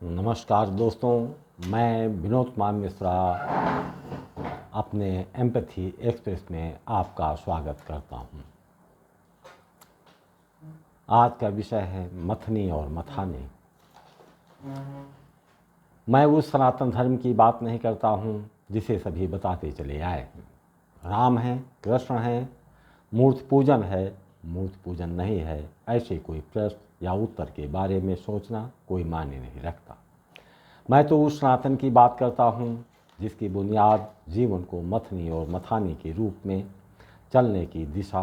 नमस्कार दोस्तों, मैं विनोद कुमार मिश्रा अपने एम्पैथी एक्सप्रेस में आपका स्वागत करता हूं। आज का विषय है मथनी और मथानी। मैं उस सनातन धर्म की बात नहीं करता हूं जिसे सभी बताते चले आए हैं। राम है, कृष्ण है, मूर्ति पूजन है, मूर्ति पूजन नहीं है, ऐसे कोई प्रश्न या उत्तर के बारे में सोचना कोई मायने नहीं रखता। मैं तो उस सनातन की बात करता हूँ जिसकी बुनियाद जीवन को मथनी और मथानी के रूप में चलने की दिशा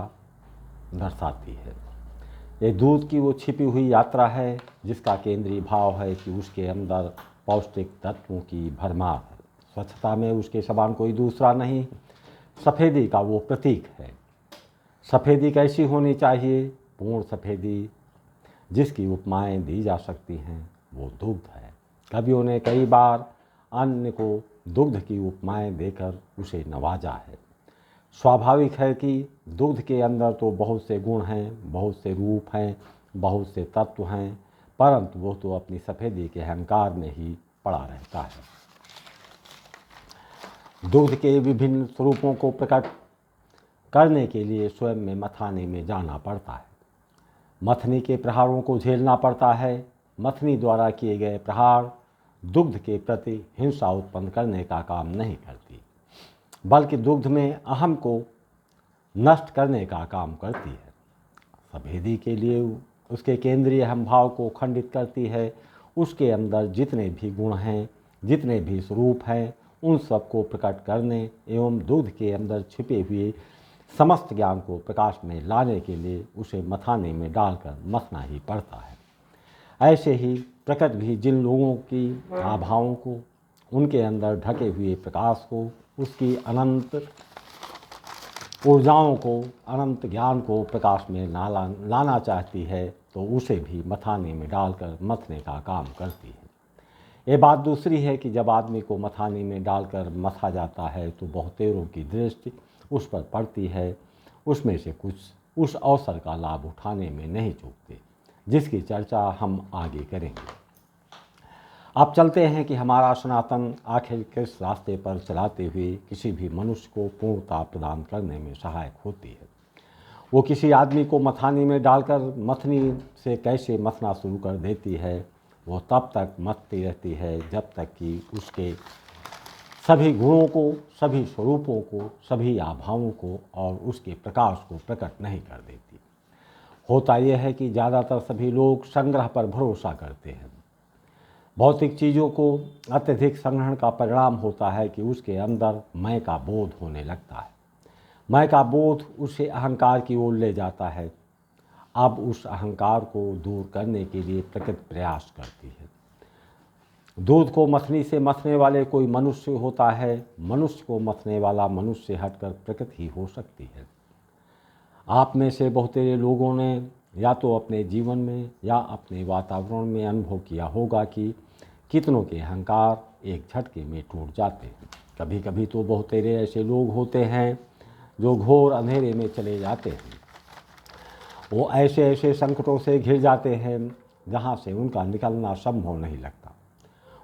दर्शाती है। ये दूध की वो छिपी हुई यात्रा है जिसका केंद्रीय भाव है कि उसके अंदर पौष्टिक तत्वों की भरमार है। स्वच्छता में उसके समान कोई दूसरा नहीं। सफ़ेदी का वो प्रतीक है। सफ़ेदी कैसी होनी चाहिए? पूर्ण सफ़ेदी जिसकी उपमाएं दी जा सकती हैं वो दुग्ध है। कवियों ने कई बार अन्न को दुग्ध की उपमाएं देकर उसे नवाजा है। स्वाभाविक है कि दुग्ध के अंदर तो बहुत से गुण हैं, बहुत से रूप हैं, बहुत से तत्व हैं, परंतु वो तो अपनी सफ़ेदी के अहंकार में ही पड़ा रहता है। दुग्ध के विभिन्न स्वरूपों को प्रकट करने के लिए स्वयं में मथाने में जाना पड़ता है। मथनी के प्रहारों को झेलना पड़ता है। मथनी द्वारा किए गए प्रहार दुग्ध के प्रति हिंसा उत्पन्न करने का काम नहीं करती, बल्कि दुग्ध में अहम को नष्ट करने का काम करती है। सफ़ेदी के लिए उसके केंद्रीय अहम भाव को खंडित करती है। उसके अंदर जितने भी गुण हैं, जितने भी स्वरूप हैं, उन सबको प्रकट करने एवं दुग्ध के अंदर छिपे हुए समस्त ज्ञान को प्रकाश में लाने के लिए उसे मथाने में डालकर मथना ही पड़ता है। ऐसे ही प्रकट भी जिन लोगों की आभाओं को, उनके अंदर ढके हुए प्रकाश को, उसकी अनंत ऊर्जाओं को, अनंत ज्ञान को प्रकाश में लाना चाहती है तो उसे भी मथाने में डालकर मथने का काम करती है। ये बात दूसरी है कि जब आदमी को मथाने में डालकर मथा जाता है तो बहुतेरों की दृष्टि उस पर पड़ती है। उसमें से कुछ उस अवसर का लाभ उठाने में नहीं चूकते, जिसकी चर्चा हम आगे करेंगे। अब चलते हैं कि हमारा सनातन आखिर किस रास्ते पर चलाते हुए किसी भी मनुष्य को पूर्णता प्रदान करने में सहायक होती है। वो किसी आदमी को मथानी में डालकर मथनी से कैसे मथना शुरू कर देती है। वो तब तक मथती रहती है जब तक कि उसके सभी गुणों को, सभी स्वरूपों को, सभी आभावों को और उसके प्रकाश को प्रकट नहीं कर देती। होता यह है कि ज़्यादातर सभी लोग संग्रह पर भरोसा करते हैं। भौतिक चीज़ों को अत्यधिक संग्रहण का परिणाम होता है कि उसके अंदर मैं का बोध होने लगता है। मैं का बोध उसे अहंकार की ओर ले जाता है। अब उस अहंकार को दूर करने के लिए प्रकृति प्रयास करती है। दूध को मथनी से मथने वाले कोई मनुष्य होता है। मनुष्य को मथने वाला मनुष्य से हटकर प्रकृति ही हो सकती है। आप में से बहुतेरे लोगों ने या तो अपने जीवन में या अपने वातावरण में अनुभव किया होगा कि कितनों के अहंकार एक झटके में टूट जाते हैं। कभी कभी तो बहुतेरे ऐसे लोग होते हैं जो घोर अंधेरे में चले जाते हैं। वो ऐसे ऐसे संकटों से घिर जाते हैं जहाँ से उनका निकलना संभव नहीं लगता।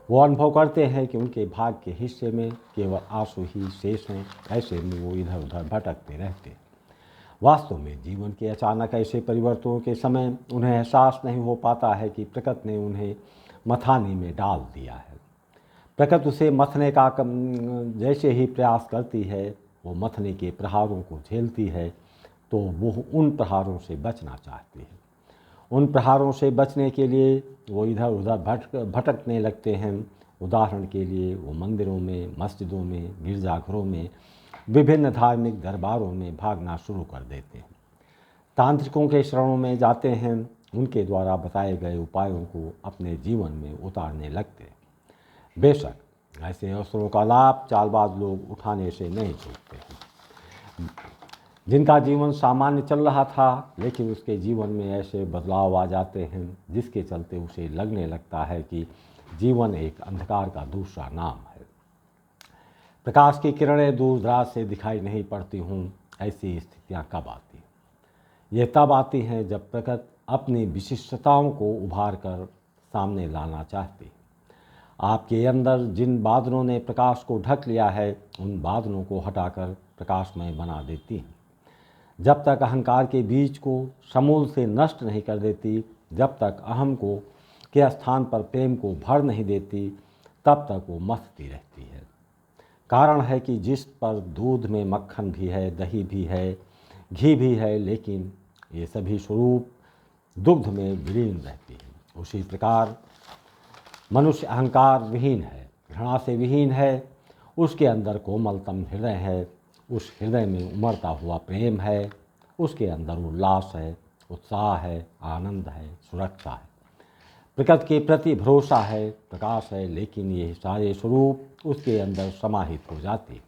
वो अनुभव करते हैं कि उनके भाग के हिस्से में केवल आंसू ही शेष हैं। ऐसे में वो इधर उधर भटकते रहते हैं। वास्तव में जीवन के अचानक ऐसे परिवर्तनों के समय उन्हें एहसास नहीं हो पाता है कि प्रकृति ने उन्हें मथानी में डाल दिया है। प्रकृति उसे मथने का जैसे ही प्रयास करती है, वो मथने के प्रहारों को झेलती है तो वो उन प्रहारों से बचना चाहती है। उन प्रहारों से बचने के लिए वो इधर उधर भटकने लगते हैं। उदाहरण के लिए वो मंदिरों में, मस्जिदों में, गिरजाघरों में, विभिन्न धार्मिक दरबारों में भागना शुरू कर देते हैं। तांत्रिकों के शरणों में जाते हैं। उनके द्वारा बताए गए उपायों को अपने जीवन में उतारने लगते हैं। बेशक ऐसे अवसरों का लाभ चालबाज लोग उठाने से नहीं चूकते हैं। जिनका जीवन सामान्य चल रहा था, लेकिन उसके जीवन में ऐसे बदलाव आ जाते हैं जिसके चलते उसे लगने लगता है कि जीवन एक अंधकार का दूसरा नाम है। प्रकाश की किरणें दूर दराज से दिखाई नहीं पड़ती हूँ। ऐसी स्थितियाँ कब आती हैं? ये तब आती हैं जब प्रकृति अपनी विशिष्टताओं को उभार कर सामने लाना चाहती है। आपके अंदर जिन बादलों ने प्रकाश को ढक लिया है, उन बादलों को हटाकर प्रकाशमय बना देती हैं। जब तक अहंकार के बीज को समूल से नष्ट नहीं कर देती, जब तक अहम को के स्थान पर प्रेम को भर नहीं देती, तब तक वो मथती रहती है। कारण है कि जिस पर दूध में मक्खन भी है, दही भी है, घी भी है, लेकिन ये सभी स्वरूप दुग्ध में विलीन रहती है। उसी प्रकार मनुष्य अहंकार विहीन है, घृणा से विहीन है, उसके अंदर कोमलतम हृदय है, उस हृदय में उमड़ता हुआ प्रेम है, उसके अंदर उल्लास है, उत्साह है, आनंद है, सुरक्षा है, प्रकृति के प्रति भरोसा है, प्रकाश है, लेकिन ये सारे स्वरूप उसके अंदर समाहित हो जाते हैं।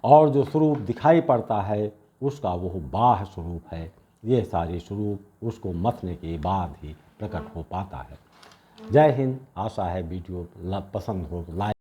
और जो स्वरूप दिखाई पड़ता है उसका वो बाह्य स्वरूप है। ये सारे स्वरूप उसको मथने के बाद ही प्रकट हो पाता है। जय हिंद। आशा है वीडियो पसंद हो, लाइक